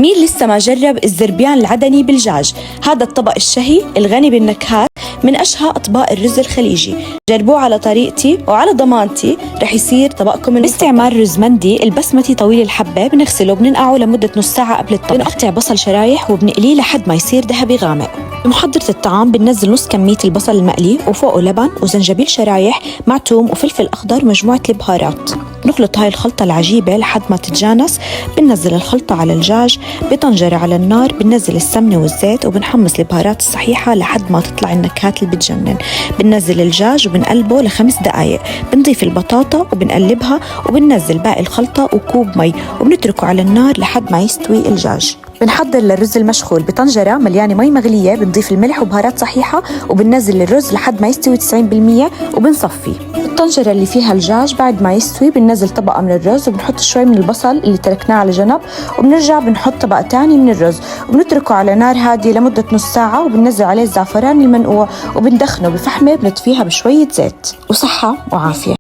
مين لسه ما جرب الزربيان العدني بالدجاج؟ هذا الطبق الشهي الغني بالنكهات من أشهى أطباق الرز الخليجي. جربوه على طريقتي وعلى ضمانتي رح يصير طبقكم المفضل. باستعمال رز مندي البسمتي طويل الحبة، بنغسله وبننقعه لمدة نص ساعة قبل الطبخ. بنقطع بصل شرايح وبنقليه لحد ما يصير ذهبي غامق. بمحضرة الطعام بننزل نص كمية البصل المقلي وفوقه لبن وزنجبيل شرايح مع توم وفلفل أخضر ومجموعة البهارات. نخلط هاي الخلطة العجيبة لحد ما تتجانس. بننزل الخلطة على الدجاج بطنجرة على النار، بننزل السمنة والزيت وبنحمص البهارات الصحيحة لحد ما تطلع النكهات اللي بتجنن. بننزل الدجاج وبنقلبه ل5 دقايق. بنضيف البطاطا وبنقلبها وبننزل باقي الخلطة وكوب مي وبنتركه على النار لحد ما يستوي الدجاج. بنحضر للرز المشخول بطنجرة مليانة مي مغلية، بنضيف الملح وبهارات صحيحة وبننزل الرز لحد ما يستوي 90% وبنصفي. الطنجرة اللي فيها الدجاج بعد ما يستوي بننزل طبقة من الرز وبنحط شوي من البصل اللي تركناه على جنب، وبنرجع بنحط طبقة تاني من الرز وبنتركه على نار هادية لمدة نص ساعة، وبننزل عليه الزعفران المنقوع وبندخنه بفحمة بنطفيها بشوية زيت. وصحة وعافية.